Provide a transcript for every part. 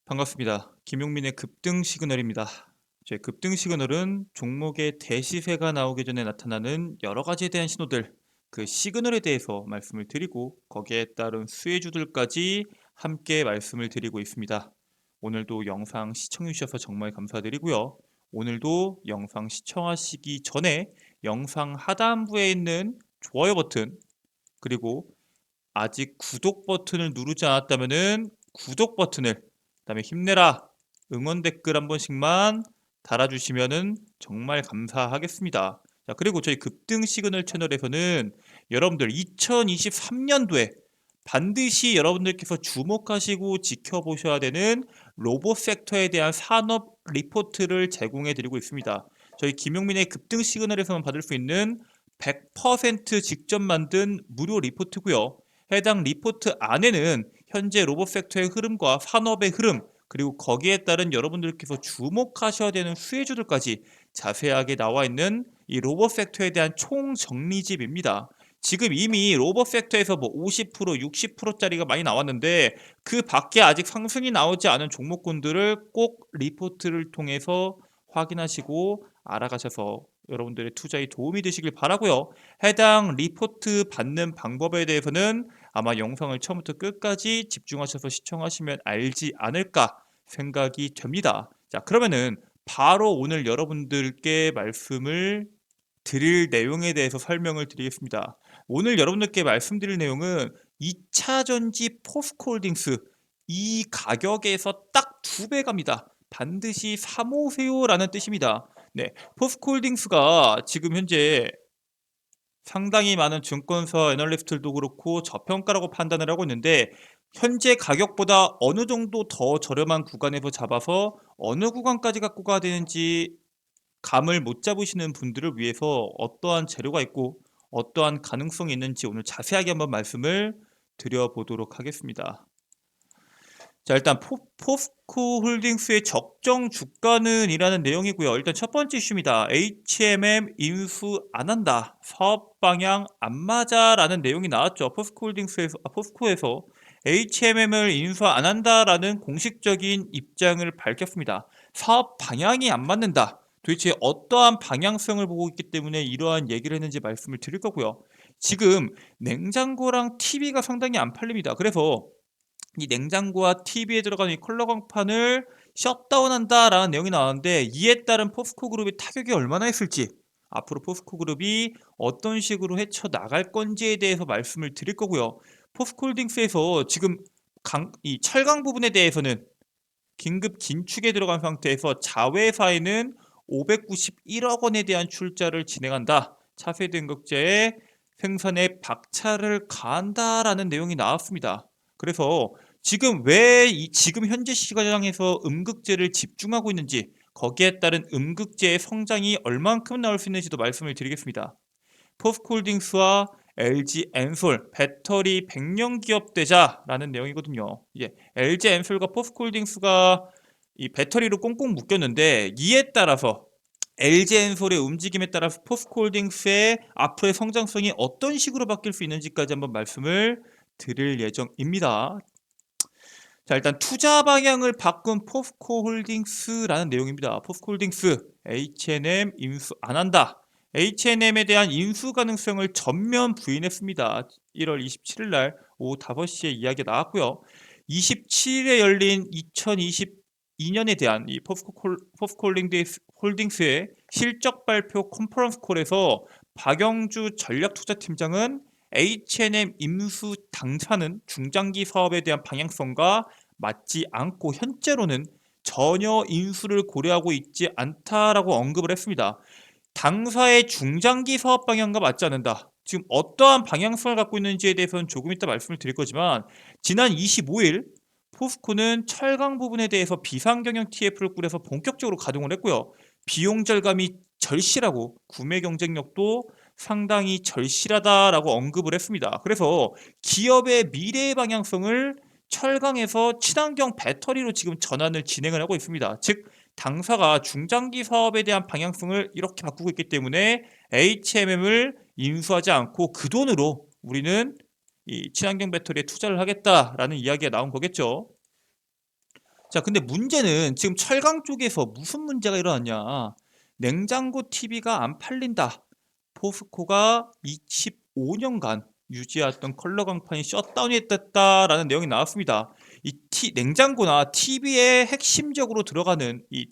반갑습니다. 김용민의 급등 시그널입니다. 제 급등 시그널은 종목의 대시세가 나오기 전에 나타나는 여러 가지에 대한 신호들, 그 시그널에 대해서 말씀을 드리고 거기에 따른 수혜주들까지 함께 말씀을 드리고 있습니다. 오늘도 영상 시청해 주셔서 정말 감사드리고요. 오늘도 영상 시청하시기 전에 영상 하단부에 있는 좋아요 버튼, 그리고 아직 구독 버튼을 누르지 않았다면은 구독 버튼을, 그다음에 힘내라 응원 댓글 한 번씩만 달아주시면은 정말 감사하겠습니다. 자, 그리고 저희 급등 시그널 채널에서는 여러분들 2023년도에 반드시 여러분들께서 주목하시고 지켜보셔야 되는 로봇 섹터에 대한 산업 리포트를 제공해 드리고 있습니다. 저희 김용민의 급등 시그널에서만 받을 수 있는 100% 직접 만든 무료 리포트고요. 해당 리포트 안에는 현재 로봇 섹터의 흐름과 산업의 흐름, 그리고 거기에 따른 여러분들께서 주목하셔야 되는 수혜주들까지 자세하게 나와 있는 이 로봇 섹터에 대한 총정리집입니다. 지금 이미 로봇 섹터에서 뭐 50%, 60%짜리가 많이 나왔는데 그 밖에 아직 상승이 나오지 않은 종목군들을 꼭 리포트를 통해서 확인하시고 알아가셔서 여러분들의 투자에 도움이 되시길 바라고요. 해당 리포트 받는 방법에 대해서는 아마 영상을 처음부터 끝까지 집중하셔서 시청하시면 알지 않을까 생각이 됩니다. 자, 그러면은 바로 오늘 여러분들께 말씀을 드릴 내용에 대해서 설명을 드리겠습니다. 오늘 여러분들께 말씀드릴 내용은 2차전지 포스코홀딩스, 이 가격에서 딱 두 배 갑니다. 반드시 사모세요라는 뜻입니다. 네, 포스코홀딩스가 지금 현재 상당히 많은 증권사 애널리스트들도 그렇고 저평가라고 판단을 하고 있는데, 현재 가격보다 어느 정도 더 저렴한 구간에서 잡아서 어느 구간까지 갖고 가야 되는지 감을 못 잡으시는 분들을 위해서 어떠한 재료가 있고 어떠한 가능성이 있는지 오늘 자세하게 한번 말씀을 드려보도록 하겠습니다. 자, 일단 포스코 홀딩스의 적정 주가는 이라는 내용이고요. 일단 첫 번째 이슈입니다. HMM 인수 안 한다. 사업 방향 안 맞아라는 내용이 나왔죠. 포스코에서 HMM을 인수 안 한다라는 공식적인 입장을 밝혔습니다. 사업 방향이 안 맞는다. 도대체 어떠한 방향성을 보고 있기 때문에 이러한 얘기를 했는지 말씀을 드릴 거고요. 지금 냉장고랑 TV가 상당히 안 팔립니다. 그래서 이 냉장고와 TV에 들어가는 이 컬러 광판을 셧다운한다라는 내용이 나왔는데, 이에 따른 포스코 그룹의 타격이 얼마나 있을지, 앞으로 포스코 그룹이 어떤 식으로 헤쳐 나갈 건지에 대해서 말씀을 드릴 거고요. 포스코홀딩스에서 지금 이 철강 부분에 대해서는 긴급 긴축에 들어간 상태에서 자회사에는 591억 원에 대한 출자를 진행한다. 차세대 응급제에 생산에 박차를 가한다라는 내용이 나왔습니다. 그래서 지금 왜 지금 현재 시장에서 음극재를 집중하고 있는지, 거기에 따른 음극재의 성장이 얼만큼 나올 수 있는지도 말씀을 드리겠습니다. 포스코홀딩스와 LG 엔솔 배터리 100년 기업 되자라는 내용이거든요. LG 엔솔과 포스코홀딩스가 이 배터리로 꽁꽁 묶였는데, 이에 따라서 LG 엔솔의 움직임에 따라서 포스코홀딩스의 앞으로의 성장성이 어떤 식으로 바뀔 수 있는지까지 한번 말씀을 드릴 예정입니다. 자, 일단 투자 방향을 바꾼 포스코홀딩스라는 내용입니다. 포스코홀딩스 H&M 인수 안 한다. H&M에 대한 인수 가능성을 전면 부인했습니다. 1월 27일 날 오후 5시에 이야기가 나왔고요. 27일에 열린 2022년에 대한 이 포스코홀딩스의 실적 발표 컨퍼런스 콜에서 박영주 전략투자팀장은 H&M 인수 당사는 중장기 사업에 대한 방향성과 맞지 않고 현재로는 전혀 인수를 고려하고 있지 않다라고 언급을 했습니다. 당사의 중장기 사업 방향과 맞지 않는다. 지금 어떠한 방향성을 갖고 있는지에 대해서는 조금 이따 말씀을 드릴 거지만, 지난 25일 포스코는 철강 부분에 대해서 비상경영 TF를 꾸려서 본격적으로 가동을 했고요. 비용 절감이 절실하고 구매 경쟁력도 상당히 절실하다라고 언급을 했습니다. 그래서 기업의 미래의 방향성을 철강에서 친환경 배터리로 지금 전환을 진행을 하고 있습니다. 즉, 당사가 중장기 사업에 대한 방향성을 이렇게 바꾸고 있기 때문에 HMM을 인수하지 않고 그 돈으로 우리는 이 친환경 배터리에 투자를 하겠다라는 이야기가 나온 거겠죠. 자, 근데 문제는 지금 철강 쪽에서 무슨 문제가 일어났냐? 냉장고 TV가 안 팔린다. 포스코가 25년간 유지했던 컬러 강판이 셧다운이 됐다라는 내용이 나왔습니다. 냉장고나 TV에 핵심적으로 들어가는 이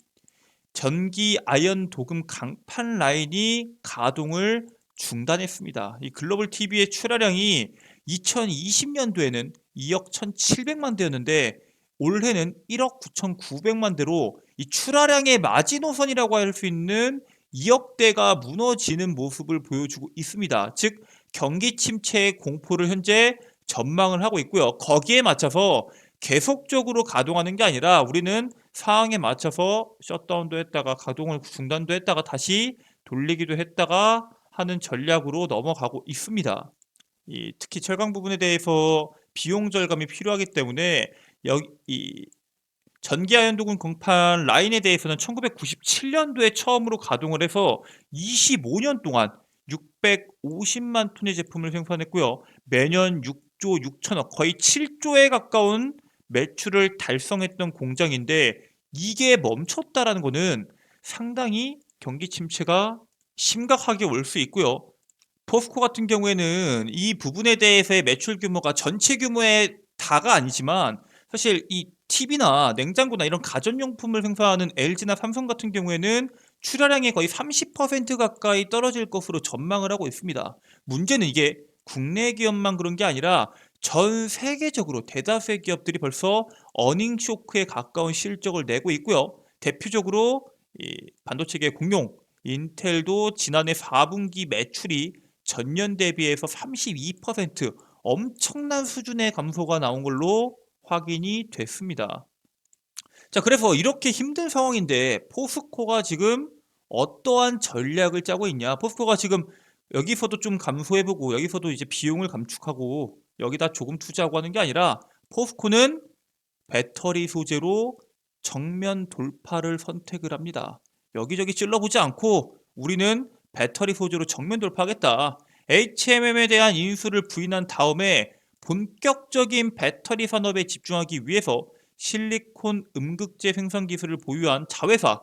전기 아연 도금 강판 라인이 가동을 중단했습니다. 이 글로벌 TV의 출하량이 2020년도에는 2억 1,700만 대였는데 올해는 1억 9,900만 대로 이 출하량의 마지노선이라고 할 수 있는 2억 대가 무너지는 모습을 보여주고 있습니다. 즉 경기 침체의 공포를 현재 전망을 하고 있고요. 거기에 맞춰서 계속적으로 가동하는 게 아니라 우리는 상황에 맞춰서 셧다운도 했다가 가동을 중단도 했다가 다시 돌리기도 했다가 하는 전략으로 넘어가고 있습니다. 특히 철강 부분에 대해서 비용 절감이 필요하기 때문에 이 전기아연도금 공판 라인에 대해서는 1997년도에 처음으로 가동을 해서 25년 동안 650만 톤의 제품을 생산했고요. 매년 6조 6천억, 거의 7조에 가까운 매출을 달성했던 공장인데 이게 멈췄다라는 거는 상당히 경기 침체가 심각하게 올 수 있고요. 포스코 같은 경우에는 이 부분에 대해서의 매출 규모가 전체 규모의 다가 아니지만 사실 이 TV나 냉장고나 이런 가전용품을 생산하는 LG나 삼성 같은 경우에는 출하량이 거의 30% 가까이 떨어질 것으로 전망을 하고 있습니다. 문제는 이게 국내 기업만 그런 게 아니라 전 세계적으로 대다수의 기업들이 벌써 어닝 쇼크에 가까운 실적을 내고 있고요. 대표적으로 반도체계 공룡 인텔도 지난해 4분기 매출이 전년 대비해서 32% 엄청난 수준의 감소가 나온 걸로 확인이 됐습니다. 자, 그래서 이렇게 힘든 상황인데 포스코가 지금 어떠한 전략을 짜고 있냐? 포스코가 지금 여기서도 좀 감소해보고 여기서도 이제 비용을 감축하고 여기다 조금 투자하고 하는 게 아니라 포스코는 배터리 소재로 정면 돌파를 선택을 합니다. 여기저기 찔러보지 않고 우리는 배터리 소재로 정면 돌파하겠다. HMM에 대한 인수를 부인한 다음에 본격적인 배터리 산업에 집중하기 위해서 실리콘 음극재 생산 기술을 보유한 자회사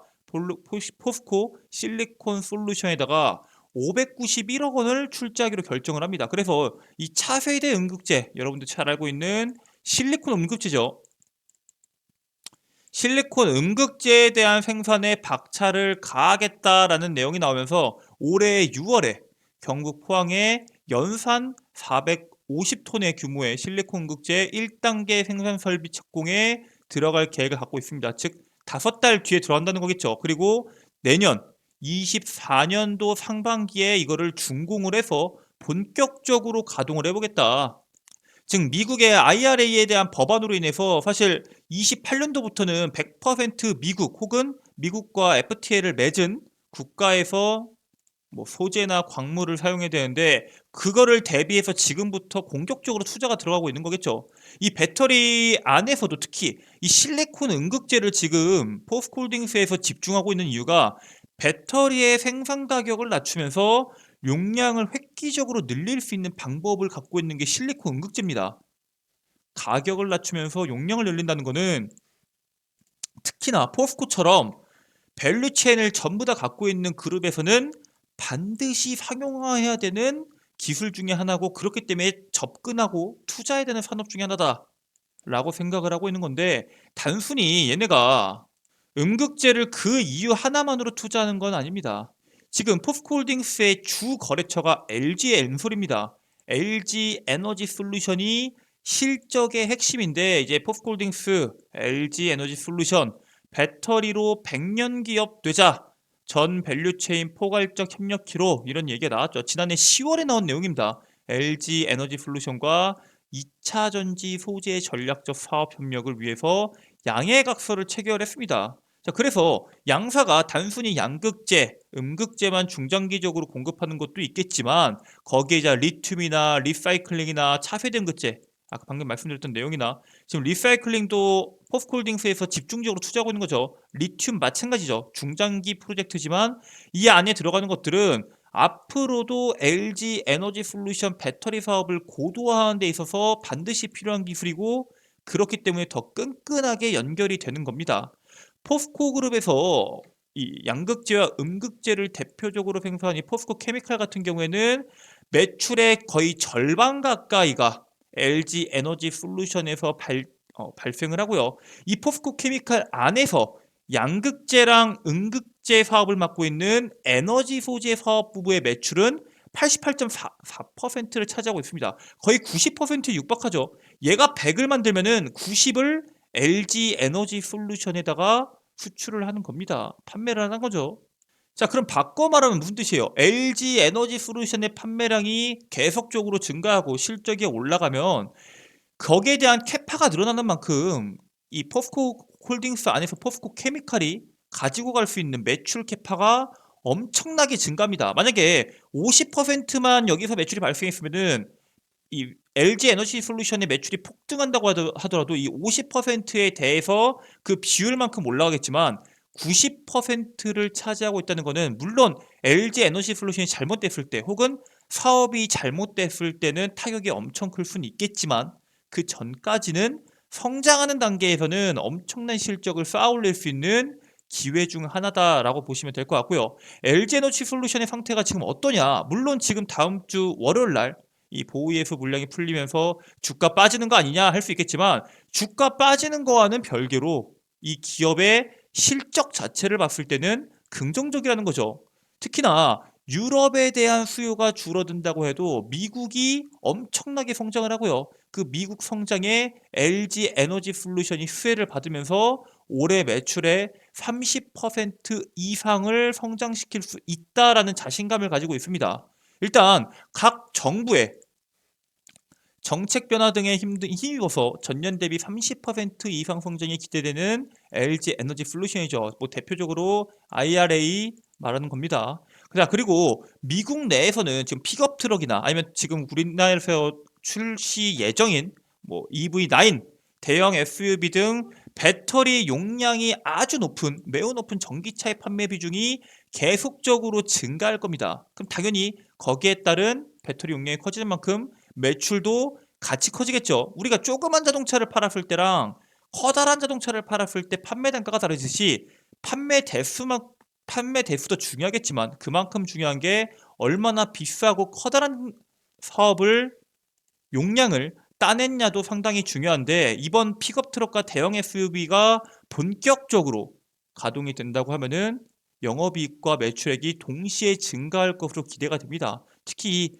포스코 실리콘 솔루션에다가 591억 원을 출자하기로 결정을 합니다. 그래서 이 차세대 음극재, 여러분들 잘 알고 있는 실리콘 음극재죠. 실리콘 음극재에 대한 생산에 박차를 가하겠다라는 내용이 나오면서 올해 6월에 경북 포항에 연산 450톤의 규모의 실리콘 음극재 1단계 생산 설비 착공에 들어갈 계획을 갖고 있습니다. 즉 5달 뒤에 들어간다는 거겠죠. 그리고 내년 24년도 상반기에 이거를 준공을 해서 본격적으로 가동을 해보겠다. 즉 미국의 IRA에 대한 법안으로 인해서 사실 28년도부터는 100% 미국 혹은 미국과 FTA를 맺은 국가에서 뭐 소재나 광물을 사용해야 되는데 그거를 대비해서 지금부터 공격적으로 투자가 들어가고 있는 거겠죠. 이 배터리 안에서도 특히 이 실리콘 음극재를 지금 포스코홀딩스에서 집중하고 있는 이유가 배터리의 생산 가격을 낮추면서 용량을 획기적으로 늘릴 수 있는 방법을 갖고 있는 게 실리콘 음극재입니다. 가격을 낮추면서 용량을 늘린다는 거는 특히나 포스코처럼 밸류체인을 전부 다 갖고 있는 그룹에서는 반드시 상용화해야 되는 기술 중에 하나고 그렇기 때문에 접근하고 투자해야 되는 산업 중에 하나다라고 생각을 하고 있는 건데 단순히 얘네가 음극재를 그 이유 하나만으로 투자하는 건 아닙니다. 지금 포스코홀딩스의 주 거래처가 LG 엔솔입니다. LG 에너지 솔루션이 실적의 핵심인데 이제 포스코홀딩스 LG 에너지 솔루션 배터리로 100년 기업 되자 전 밸류체인 포괄적 협력키로 이런 얘기가 나왔죠. 지난해 10월에 나온 내용입니다. LG 에너지 솔루션과 2차 전지 소재 전략적 사업 협력을 위해서 양해각서를 체결했습니다. 자, 그래서 양사가 단순히 양극재, 음극재만 중장기적으로 공급하는 것도 있겠지만 거기에 이제 리튬이나 리사이클링이나 차세대 음극재, 아까 방금 말씀드렸던 내용이나 지금 리사이클링도 포스코홀딩스에서 집중적으로 투자하고 있는 거죠. 리튬 마찬가지죠. 중장기 프로젝트지만 이 안에 들어가는 것들은 앞으로도 LG 에너지 솔루션 배터리 사업을 고도화하는 데 있어서 반드시 필요한 기술이고 그렇기 때문에 더 끈끈하게 연결이 되는 겁니다. 포스코 그룹에서 이 양극재와 음극재를 대표적으로 생산한 이 포스코 케미칼 같은 경우에는 매출의 거의 절반 가까이가 LG 에너지 솔루션에서 발생을 하고요. 이 포스코 케미칼 안에서 양극재랑 음극재 사업을 맡고 있는 에너지 소재 사업 부부의 매출은 88.4%를 차지하고 있습니다. 거의 90%에 육박하죠. 얘가 100을 만들면은 90을 LG 에너지 솔루션에다가 수출을 하는 겁니다. 판매를 하는 거죠. 자, 그럼 바꿔 말하면 무슨 뜻이에요? LG 에너지 솔루션의 판매량이 계속적으로 증가하고 실적이 올라가면 거기에 대한 캐파가 늘어나는 만큼 이 포스코 홀딩스 안에서 포스코 케미칼이 가지고 갈 수 있는 매출 캐파가 엄청나게 증가합니다. 만약에 50%만 여기서 매출이 발생했으면은 이 LG 에너지 솔루션의 매출이 폭등한다고 하더라도 이 50%에 대해서 그 비율만큼 올라가겠지만 90%를 차지하고 있다는 것은 물론 LG 에너지 솔루션이 잘못됐을 때 혹은 사업이 잘못됐을 때는 타격이 엄청 클 수는 있겠지만 그 전까지는 성장하는 단계에서는 엄청난 실적을 쌓아 올릴 수 있는 기회 중 하나다라고 보시면 될 것 같고요. LG 에너지 솔루션의 상태가 지금 어떠냐? 물론 지금 다음 주 월요일 날 이 보호예수 물량이 풀리면서 주가 빠지는 거 아니냐 할 수 있겠지만 주가 빠지는 거와는 별개로 이 기업의 실적 자체를 봤을 때는 긍정적이라는 거죠. 특히나 유럽에 대한 수요가 줄어든다고 해도 미국이 엄청나게 성장을 하고요. 그 미국 성장에 LG 에너지 솔루션이 수혜를 받으면서 올해 매출의 30% 이상을 성장시킬 수 있다라는 자신감을 가지고 있습니다. 일단 각 정부의 정책 변화 등에 힘입어서 전년 대비 30% 이상 성장이 기대되는 LG 에너지 솔루션이죠. 뭐 대표적으로 IRA 말하는 겁니다. 자, 그리고 미국 내에서는 지금 픽업 트럭이나 아니면 지금 우리나라에서 출시 예정인 뭐 EV9, 대형 SUV 등 배터리 용량이 아주 높은, 매우 높은 전기차의 판매 비중이 계속적으로 증가할 겁니다. 그럼 당연히 거기에 따른 배터리 용량이 커지는 만큼 매출도 같이 커지겠죠. 우리가 조그만 자동차를 팔았을 때랑 커다란 자동차를 팔았을 때 판매 단가가 다르듯이 판매 대수도 중요하겠지만 그만큼 중요한 게 얼마나 비싸고 커다란 사업을 용량을 따냈냐도 상당히 중요한데 이번 픽업 트럭과 대형 SUV가 본격적으로 가동이 된다고 하면은 영업이익과 매출액이 동시에 증가할 것으로 기대가 됩니다. 특히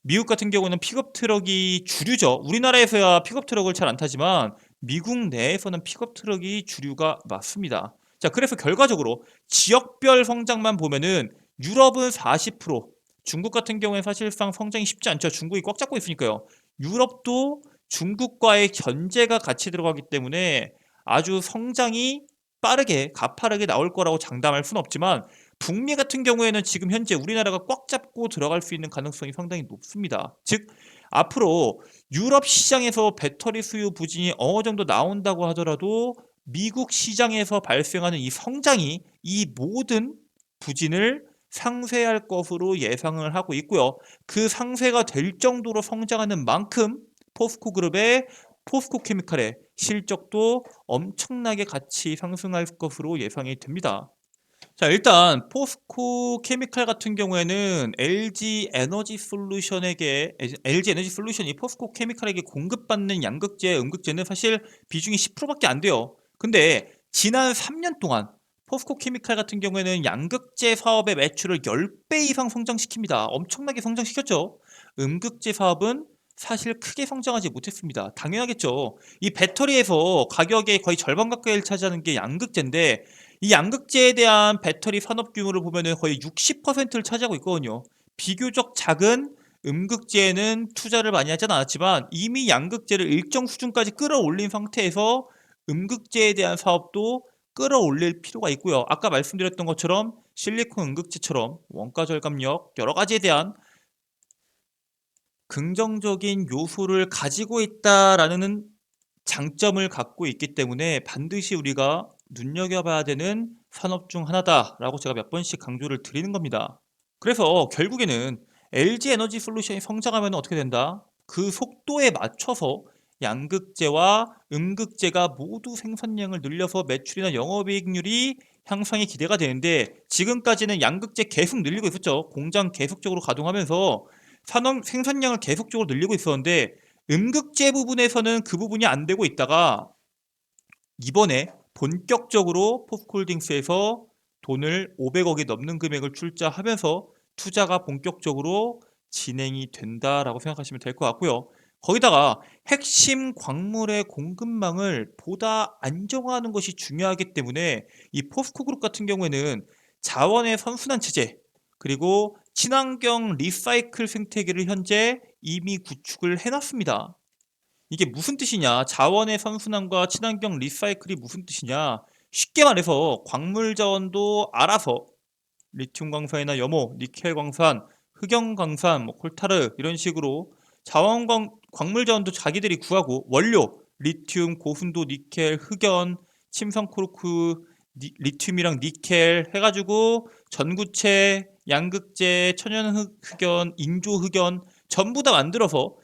미국 같은 경우는 픽업 트럭이 주류죠. 우리나라에서야 픽업 트럭을 잘 안 타지만 미국 내에서는 픽업 트럭이 주류가 맞습니다. 자, 그래서 결과적으로 지역별 성장만 보면은 유럽은 40%, 중국 같은 경우에 사실상 성장이 쉽지 않죠. 중국이 꽉 잡고 있으니까요. 유럽도 중국과의 견제가 같이 들어가기 때문에 아주 성장이 빠르게 가파르게 나올 거라고 장담할 수는 없지만 북미 같은 경우에는 지금 현재 우리나라가 꽉 잡고 들어갈 수 있는 가능성이 상당히 높습니다. 즉 앞으로 유럽 시장에서 배터리 수요 부진이 어느 정도 나온다고 하더라도 미국 시장에서 발생하는 이 성장이 이 모든 부진을 상쇄할 것으로 예상을 하고 있고요. 그 상쇄가 될 정도로 성장하는 만큼 포스코 그룹의 포스코 케미칼의 실적도 엄청나게 같이 상승할 것으로 예상이 됩니다. 자, 일단 포스코 케미칼 같은 경우에는 LG 에너지 솔루션이 포스코 케미칼에게 공급받는 양극재, 음극재는 사실 비중이 10%밖에 안 돼요. 근데 지난 3년 동안 포스코 케미칼 같은 경우에는 양극재 사업의 매출을 10배 이상 성장시킵니다. 엄청나게 성장시켰죠. 음극재 사업은 사실 크게 성장하지 못했습니다. 당연하겠죠. 이 배터리에서 가격의 거의 절반 가까이를 차지하는 게 양극재인데 이 양극재에 대한 배터리 산업 규모를 보면은 거의 60%를 차지하고 있거든요. 비교적 작은 음극재에는 투자를 많이 하진 않았지만 이미 양극재를 일정 수준까지 끌어올린 상태에서 음극재에 대한 사업도 끌어올릴 필요가 있고요. 아까 말씀드렸던 것처럼 실리콘 음극재처럼 원가 절감력 여러 가지에 대한 긍정적인 요소를 가지고 있다라는 장점을 갖고 있기 때문에 반드시 우리가 눈여겨봐야 되는 산업 중 하나다라고 제가 몇 번씩 강조를 드리는 겁니다. 그래서 결국에는 LG 에너지 솔루션이 성장하면 어떻게 된다? 그 속도에 맞춰서 양극재와 음극재가 모두 생산량을 늘려서 매출이나 영업이익률이 향상이 기대가 되는데, 지금까지는 양극재 계속 늘리고 있었죠. 공장 계속적으로 가동하면서 산업 생산량을 계속적으로 늘리고 있었는데, 음극재 부분에서는 그 부분이 안 되고 있다가 이번에 본격적으로 포스코홀딩스에서 돈을 500억이 넘는 금액을 출자하면서 투자가 본격적으로 진행이 된다라고 생각하시면 될 것 같고요. 거기다가 핵심 광물의 공급망을 보다 안정화하는 것이 중요하기 때문에 이 포스코그룹 같은 경우에는 자원의 선순환 체제, 그리고 친환경 리사이클 생태계를 현재 이미 구축을 해놨습니다. 이게 무슨 뜻이냐? 자원의 선순환과 친환경 리사이클이 무슨 뜻이냐? 쉽게 말해서 광물 자원도 알아서 리튬 광산이나 염호, 니켈 광산, 흑연 광산, 뭐 콜타르 이런 식으로 광물 자원도 자기들이 구하고, 원료 리튬, 고순도 니켈, 흑연, 침성 코르크, 리튬이랑 니켈 해가지고 전구체, 양극재, 천연 흑연, 인조 흑연 전부 다 만들어서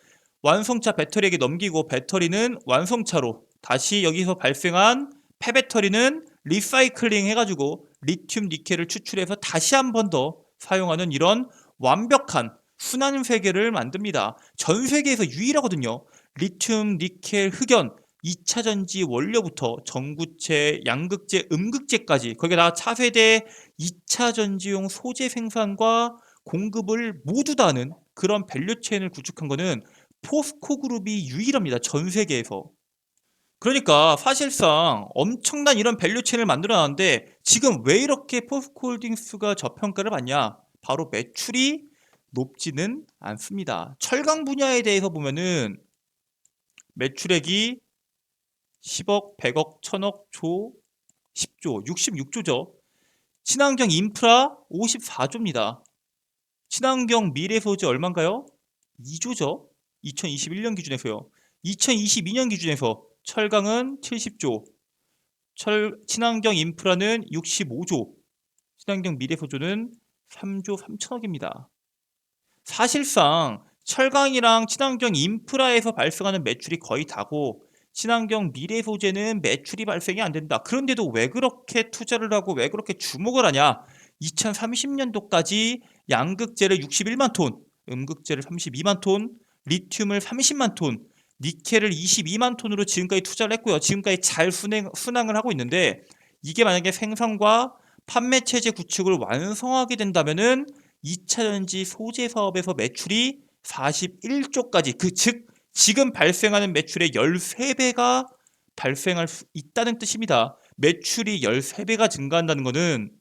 완성차 배터리에게 넘기고, 배터리는 완성차로 다시 여기서 발생한 폐배터리는 리사이클링 해가지고 리튬 니켈을 추출해서 다시 한 번 더 사용하는 이런 완벽한 순환 세계를 만듭니다. 전 세계에서 유일하거든요. 리튬, 니켈, 흑연 2차 전지 원료부터 전구체, 양극재, 음극재까지, 거기에다가 차세대 2차 전지용 소재 생산과 공급을 모두 다 하는 그런 밸류체인을 구축한 거는 포스코 그룹이 유일합니다. 전 세계에서. 그러니까 사실상 엄청난 이런 밸류체인을 만들어 놨는데, 지금 왜 이렇게 포스코홀딩스가 저평가를 받냐? 바로 매출이 높지는 않습니다. 철강 분야에 대해서 보면은 매출액이 10억, 100억, 1000억, 조, 10조, 66조죠. 친환경 인프라 54조입니다. 친환경 미래소재 얼마인가요? 2조죠. 2021년 기준에서요. 2022년 기준에서 철강은 70조, 친환경 인프라는 65조, 친환경 미래소재는 3조 3천억입니다. 사실상 철강이랑 친환경 인프라에서 발생하는 매출이 거의 다고, 친환경 미래 소재는 매출이 발생이 안 된다. 그런데도 왜 그렇게 투자를 하고 왜 그렇게 주목을 하냐? 2030년도까지 양극재를 61만 톤, 음극재를 32만 톤, 리튬을 30만 톤, 니켈을 22만 톤으로 지금까지 투자를 했고요. 지금까지 잘 순항을 하고 있는데, 이게 만약에 생산과 판매 체제 구축을 완성하게 된다면은 2차 전지 소재 사업에서 매출이 41조까지, 즉 지금 발생하는 매출의 13배가 발생할 수 있다는 뜻입니다. 매출이 13배가 증가한다는 것은,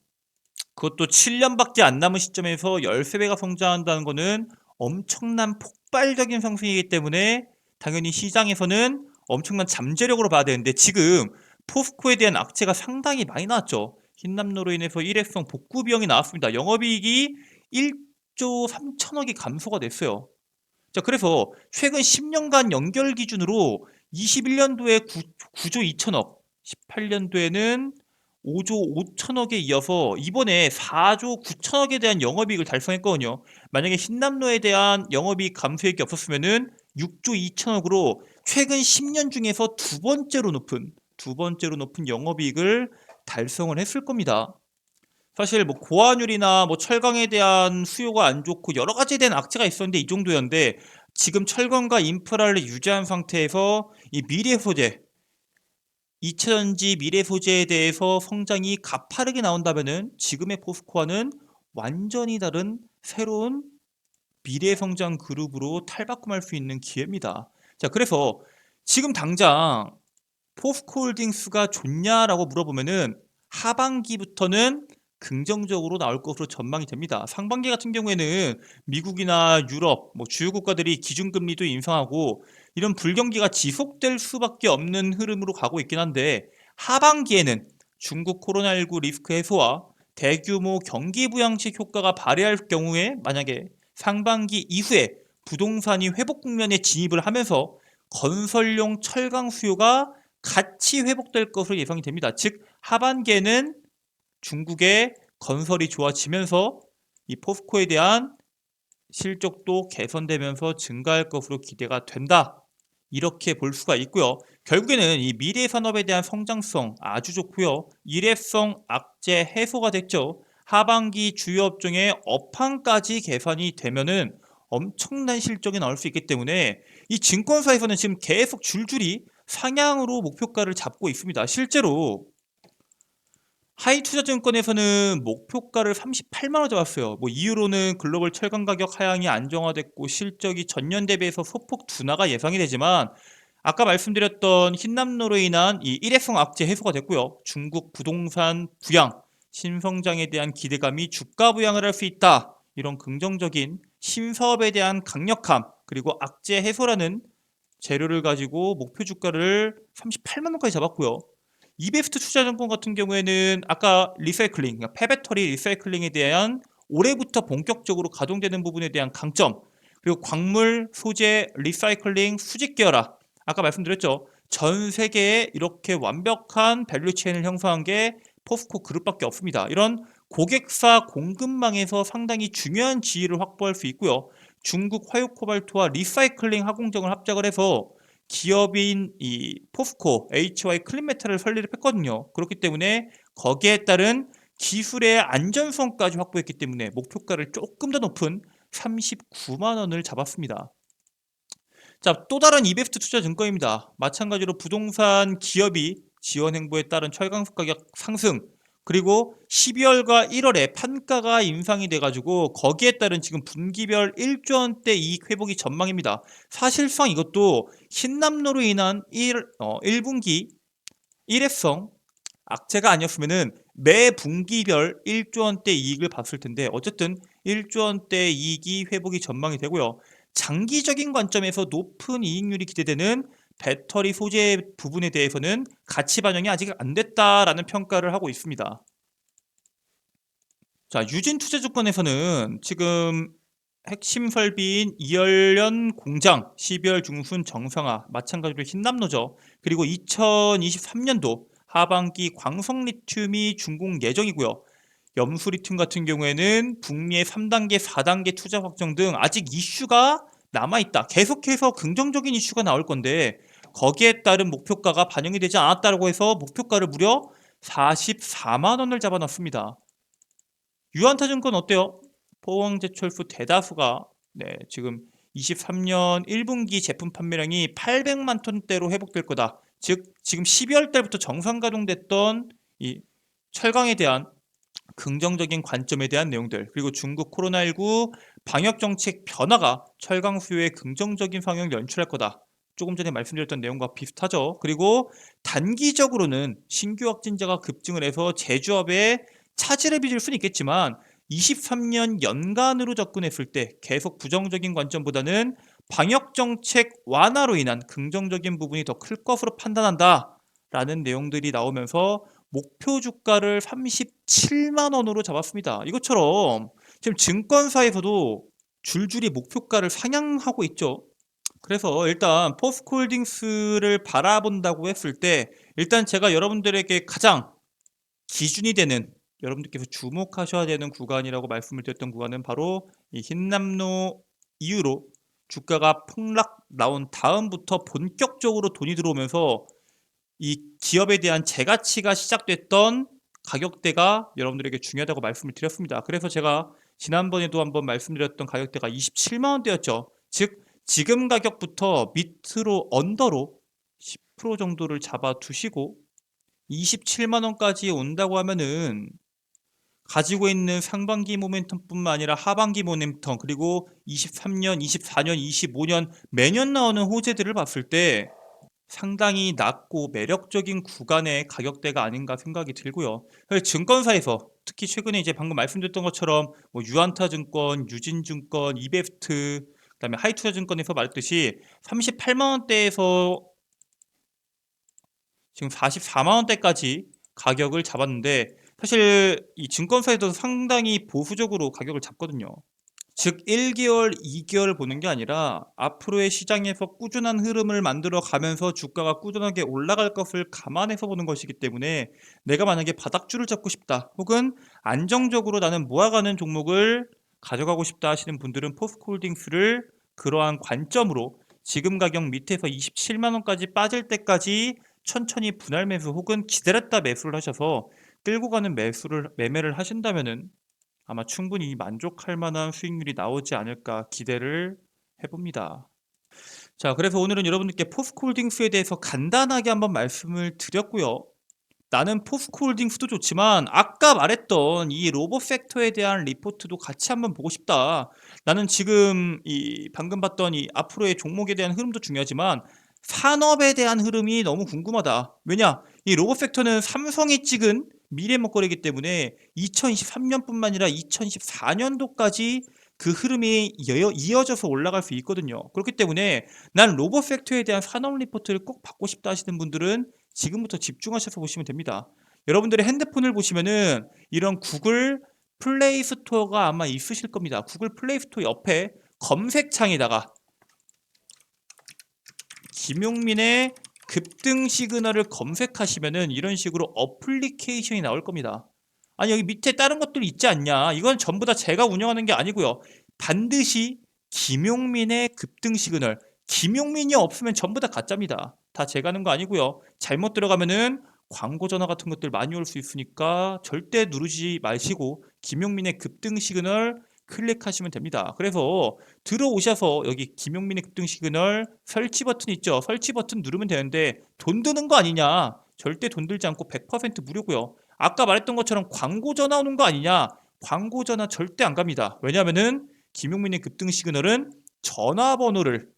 그것도 7년밖에 안 남은 시점에서 13배가 성장한다는 것은 엄청난 폭발적인 상승이기 때문에 당연히 시장에서는 엄청난 잠재력으로 봐야 되는데, 지금 포스코에 대한 악재가 상당히 많이 나왔죠. 흰남노로 인해서 일회성 복구 비용이 나왔습니다. 영업이익이 1조 3천억이 감소가 됐어요. 자, 그래서 최근 10년간 연결 기준으로 21년도에 9조 2천억, 18년도에는 5조 5천억에 이어서 이번에 4조 9천억에 대한 영업이익을 달성했거든요. 만약에 흰남노에 대한 영업이익 감소액이 없었으면은 6조 2천억으로 최근 10년 중에서 두 번째로 높은 영업이익을 달성을 했을 겁니다. 사실 뭐 고환율이나 뭐 철강에 대한 수요가 안 좋고 여러 가지에 대한 악재가 있었는데 이 정도였는데, 지금 철강과 인프라를 유지한 상태에서 이 미래 소재, 2차전지 미래 소재에 대해서 성장이 가파르게 나온다면은 지금의 포스코와는 완전히 다른 새로운 미래 성장 그룹으로 탈바꿈할 수 있는 기회입니다. 자, 그래서 지금 당장 포스코홀딩스가 좋냐라고 물어보면은 하반기부터는 긍정적으로 나올 것으로 전망이 됩니다. 상반기 같은 경우에는 미국이나 유럽, 뭐 주요 국가들이 기준금리도 인상하고 이런 불경기가 지속될 수밖에 없는 흐름으로 가고 있긴 한데, 하반기에는 중국 코로나19 리스크 해소와 대규모 경기 부양책 효과가 발휘할 경우에, 만약에 상반기 이후에 부동산이 회복 국면에 진입을 하면서 건설용 철강 수요가 같이 회복될 것으로 예상이 됩니다. 즉 하반기에는 중국의 건설이 좋아지면서 이 포스코에 대한 실적도 개선되면서 증가할 것으로 기대가 된다. 이렇게 볼 수가 있고요. 결국에는 이 미래 산업에 대한 성장성 아주 좋고요. 일회성 악재 해소가 됐죠. 하반기 주요 업종의 업황까지 개선이 되면은 엄청난 실적이 나올 수 있기 때문에 이 증권사에서는 지금 계속 줄줄이 상향으로 목표가를 잡고 있습니다. 실제로 하이투자증권에서는 목표가를 38만 원 잡았어요. 뭐 이유로는 글로벌 철강 가격 하향이 안정화됐고 실적이 전년 대비해서 소폭 둔화가 예상이 되지만 아까 말씀드렸던 흰남노로 인한 이 일회성 악재 해소가 됐고요. 중국 부동산 부양, 신성장에 대한 기대감이 주가 부양을 할 수 있다. 이런 긍정적인 신사업에 대한 강력함 그리고 악재 해소라는 재료를 가지고 목표 주가를 38만 원까지 잡았고요. 이베스트 투자증권 같은 경우에는 아까 리사이클링, 그러니까 폐배터리 리사이클링에 대한 올해부터 본격적으로 가동되는 부분에 대한 강점, 그리고 광물, 소재, 리사이클링, 수직 계열화. 아까 말씀드렸죠. 전 세계에 이렇게 완벽한 밸류 체인을 형성한 게 포스코 그룹밖에 없습니다. 이런 고객사 공급망에서 상당히 중요한 지위를 확보할 수 있고요. 중국 화요코발트와 리사이클링 하공정을 합작을 해서 기업인 이 포스코, HY 클린메탈을 설립을 했거든요. 그렇기 때문에 거기에 따른 기술의 안전성까지 확보했기 때문에 목표가를 조금 더 높은 39만 원을 잡았습니다. 자, 또 다른 이베스트 투자증권입니다. 마찬가지로 부동산 기업이 지원 행보에 따른 철강석 가격 상승 그리고 12월과 1월에 판가가 인상이 돼가지고 거기에 따른 지금 분기별 1조 원대 이익 회복이 전망입니다. 사실상 이것도 흰남노로 인한 1분기 일회성 악재가 아니었으면은 매 분기별 1조 원대 이익을 봤을 텐데 어쨌든 1조 원대 이익이 회복이 전망이 되고요. 장기적인 관점에서 높은 이익률이 기대되는 배터리 소재 부분에 대해서는 가치 반영이 아직 안 됐다라는 평가를 하고 있습니다. 자, 유진투자증권에서는 지금 핵심 설비인 이열연 공장 12월 중순 정상화, 마찬가지로 흰남노죠. 그리고 2023년도 하반기 광석 리튬이 준공 예정이고요. 염수 리튬 같은 경우에는 북미의 3단계, 4단계 투자 확정 등 아직 이슈가 남아있다. 계속해서 긍정적인 이슈가 나올 건데 거기에 따른 목표가가 반영이 되지 않았다고 해서 목표가를 무려 44만 원을 잡아놨습니다. 유한타증권 어때요? 포항제철소 대다수가 지금 23년 1분기 제품 판매량이 800만 톤대로 회복될 거다. 즉 지금 12월 달부터 정상 가동됐던 이 철강에 대한 긍정적인 관점에 대한 내용들 그리고 중국 코로나19 방역 정책 변화가 철강 수요에 긍정적인 성향을 연출할 거다. 조금 전에 말씀드렸던 내용과 비슷하죠. 그리고 단기적으로는 신규 확진자가 급증을 해서 제조업에 차질을 빚을 수는 있겠지만 23년 연간으로 접근했을 때 계속 부정적인 관점보다는 방역 정책 완화로 인한 긍정적인 부분이 더 클 것으로 판단한다 라는 내용들이 나오면서 목표 주가를 37만 원으로 잡았습니다. 이것처럼 지금 증권사에서도 줄줄이 목표가를 상향하고 있죠. 그래서 일단 포스코홀딩스를 바라본다고 했을 때 일단 제가 여러분들에게 가장 기준이 되는 여러분들께서 주목하셔야 되는 구간이라고 말씀을 드렸던 구간은 바로 이 흰남노 이후로 주가가 폭락 나온 다음부터 본격적으로 돈이 들어오면서 이 기업에 대한 재가치가 시작됐던 가격대가 여러분들에게 중요하다고 말씀을 드렸습니다. 그래서 제가 지난번에도 한번 말씀드렸던 가격대가 27만 원대였죠. 즉 지금 가격부터 밑으로 언더로 10% 정도를 잡아 두시고 27만 원까지 온다고 하면은 가지고 있는 상반기 모멘텀뿐만 아니라 하반기 모멘텀 그리고 23년, 24년, 25년 매년 나오는 호재들을 봤을 때 상당히 낮고 매력적인 구간의 가격대가 아닌가 생각이 들고요. 그래서 증권사에서 특히 최근에 이제 방금 말씀드렸던 것처럼 뭐 유한타증권, 유진증권, 이베스트, 그다음에 하이투자증권에서 말했듯이 38만 원대에서 지금 44만 원대까지 가격을 잡았는데 사실 이 증권사에도 상당히 보수적으로 가격을 잡거든요. 즉 1개월, 2개월 보는 게 아니라 앞으로의 시장에서 꾸준한 흐름을 만들어 가면서 주가가 꾸준하게 올라갈 것을 감안해서 보는 것이기 때문에 내가 만약에 바닥줄을 잡고 싶다 혹은 안정적으로 나는 모아가는 종목을 가져가고 싶다 하시는 분들은 포스코홀딩스를 그러한 관점으로 지금 가격 밑에서 27만 원까지 빠질 때까지 천천히 분할 매수 혹은 기다렸다 매수를 하셔서 끌고 가는 매매를 하신다면은 아마 충분히 만족할 만한 수익률이 나오지 않을까 기대를 해봅니다. 자, 그래서 오늘은 여러분들께 포스코홀딩스에 대해서 간단하게 한번 말씀을 드렸고요. 나는 포스코홀딩스도 좋지만 아까 말했던 이 로봇섹터에 대한 리포트도 같이 한번 보고 싶다. 나는 지금 이 방금 봤던 이 앞으로의 종목에 대한 흐름도 중요하지만 산업에 대한 흐름이 너무 궁금하다. 왜냐? 이 로봇섹터는 삼성이 찍은 미래 먹거리이기 때문에 2023년뿐만 아니라 2024년도까지 그 흐름이 이어져서 올라갈 수 있거든요. 그렇기 때문에 난 로봇섹터에 대한 산업 리포트를 꼭 받고 싶다 하시는 분들은 지금부터 집중하셔서 보시면 됩니다. 여러분들의 핸드폰을 보시면은 이런 구글 플레이 스토어가 아마 있으실 겁니다. 구글 플레이 스토어 옆에 검색창에다가 김용민의 급등 시그널을 검색하시면은 이런 식으로 어플리케이션이 나올 겁니다. 아니 여기 밑에 다른 것들이 있지 않냐? 이건 전부 다 제가 운영하는 게 아니고요. 반드시 김용민의 급등 시그널. 김용민이 없으면 전부 다 가짜입니다. 다 제가 하는 거 아니고요. 잘못 들어가면은 광고 전화 같은 것들 많이 올 수 있으니까 절대 누르지 마시고 김용민의 급등 시그널 클릭하시면 됩니다. 그래서 들어오셔서 여기 김용민의 급등 시그널 설치 버튼 있죠? 설치 버튼 누르면 되는데 돈 드는 거 아니냐? 절대 돈 들지 않고 100% 무료고요. 아까 말했던 것처럼 광고 전화 오는 거 아니냐? 광고 전화 절대 안 갑니다. 왜냐하면은 김용민의 급등 시그널은 전화번호를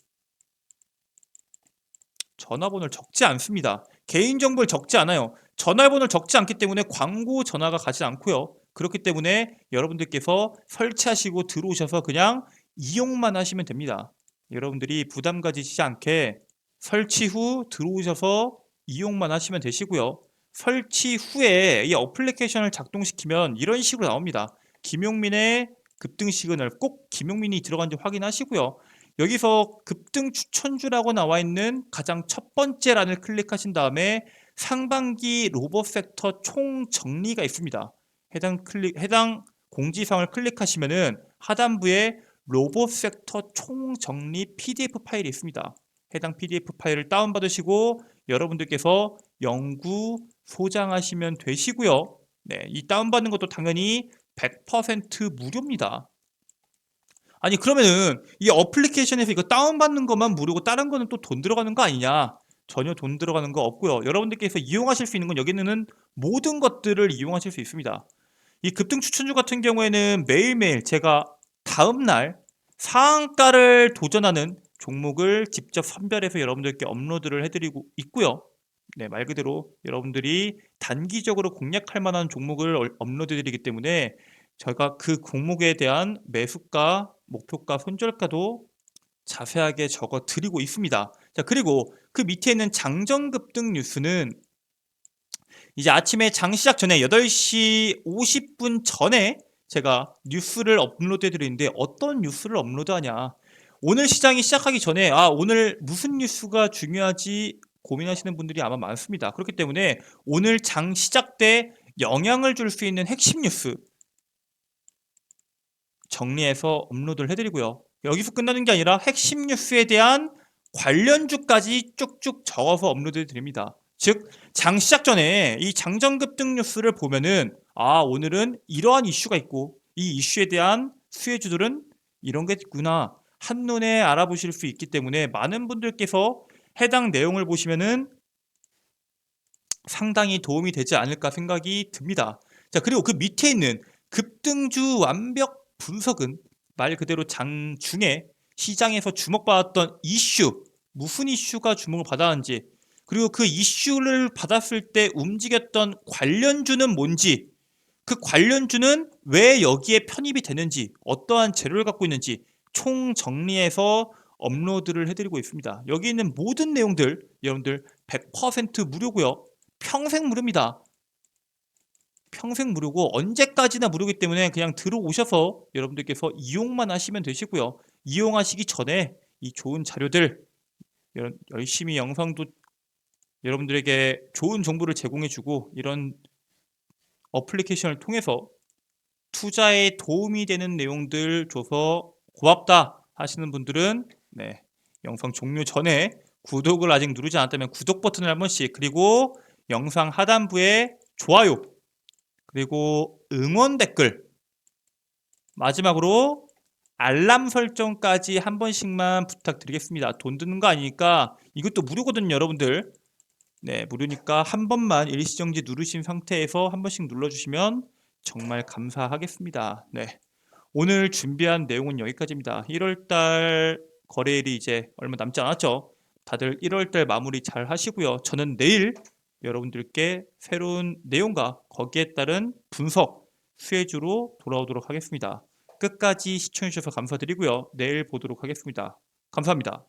적지 않습니다. 개인정보를 적지 않아요. 전화번호를 적지 않기 때문에 광고 전화가 가지 않고요. 그렇기 때문에 여러분들께서 설치하시고 들어오셔서 그냥 이용만 하시면 됩니다. 여러분들이 부담 가지지 않게 설치 후 들어오셔서 이용만 하시면 되시고요. 설치 후에 이 어플리케이션을 작동시키면 이런 식으로 나옵니다. 김용민의 급등 시그널 꼭 김용민이 들어간지 확인하시고요. 여기서 급등 추천주라고 나와 있는 가장 첫 번째 란을 클릭하신 다음에 상반기 로봇 섹터 총 정리가 있습니다. 해당 공지사항을 클릭하시면은 하단부에 로봇 섹터 총 정리 PDF 파일이 있습니다. 해당 PDF 파일을 다운받으시고 여러분들께서 연구 소장하시면 되시고요. 네, 이 다운받는 것도 당연히 100% 무료입니다. 아니 그러면은 이 어플리케이션에서 이거 다운받는 것만 무료고 다른 거는 또 돈 들어가는 거 아니냐? 전혀 돈 들어가는 거 없고요. 여러분들께서 이용하실 수 있는 건 여기는 모든 것들을 이용하실 수 있습니다. 이 급등 추천주 같은 경우에는 매일매일 제가 다음날 상한가를 도전하는 종목을 직접 선별해서 여러분들께 업로드를 해드리고 있고요. 네, 말 그대로 여러분들이 단기적으로 공략할 만한 종목을 업로드드리기 때문에 제가 그 종목에 대한 매수가, 목표가, 손절가도 자세하게 적어 드리고 있습니다. 자, 그리고 그 밑에 있는 장전 급등 뉴스는 이제 아침에 장 시작 전에 8시 50분 전에 제가 뉴스를 업로드해 드리는데 어떤 뉴스를 업로드하냐? 오늘 시장이 시작하기 전에 오늘 무슨 뉴스가 중요하지 고민하시는 분들이 아마 많습니다. 그렇기 때문에 오늘 장 시작 때 영향을 줄 수 있는 핵심 뉴스 정리해서 업로드를 해드리고요. 여기서 끝나는 게 아니라 핵심 뉴스에 대한 관련주까지 쭉쭉 적어서 업로드 드립니다. 즉, 장 시작 전에 이 장전 급등 뉴스를 보면은 오늘은 이러한 이슈가 있고 이 이슈에 대한 수혜주들은 이런 게 있구나. 한눈에 알아보실 수 있기 때문에 많은 분들께서 해당 내용을 보시면은 상당히 도움이 되지 않을까 생각이 듭니다. 자, 그리고 그 밑에 있는 급등주 완벽 분석은 말 그대로 장중에 시장에서 주목받았던 이슈, 무슨 이슈가 주목을 받았는지, 그리고 그 이슈를 받았을 때 움직였던 관련주는 뭔지, 그 관련주는 왜 여기에 편입이 되는지, 어떠한 재료를 갖고 있는지 총 정리해서 업로드를 해드리고 있습니다. 여기 있는 모든 내용들 여러분들 100% 무료고요. 평생 무료입니다. 평생 무료고 언제까지나 무료이기 때문에 그냥 들어오셔서 여러분들께서 이용만 하시면 되시고요. 이용하시기 전에 이 좋은 자료들 열심히 영상도 여러분들에게 좋은 정보를 제공해주고 이런 어플리케이션을 통해서 투자에 도움이 되는 내용들 줘서 고맙다 하시는 분들은 네, 영상 종료 전에 구독을 아직 누르지 않았다면 구독 버튼을 한 번씩, 그리고 영상 하단부에 좋아요, 그리고 응원 댓글, 마지막으로 알람 설정까지 한 번씩만 부탁드리겠습니다. 돈 드는 거 아니니까 이것도 무료거든요, 여러분들. 네, 무료니까 한 번만 일시정지 누르신 상태에서 한 번씩 눌러주시면 정말 감사하겠습니다. 네, 오늘 준비한 내용은 여기까지입니다. 1월달 거래일이 이제 얼마 남지 않았죠. 다들 1월달 마무리 잘 하시고요. 저는 내일 여러분들께 새로운 내용과 거기에 따른 분석, 수혜주로 돌아오도록 하겠습니다. 끝까지 시청해주셔서 감사드리고요. 내일 보도록 하겠습니다. 감사합니다.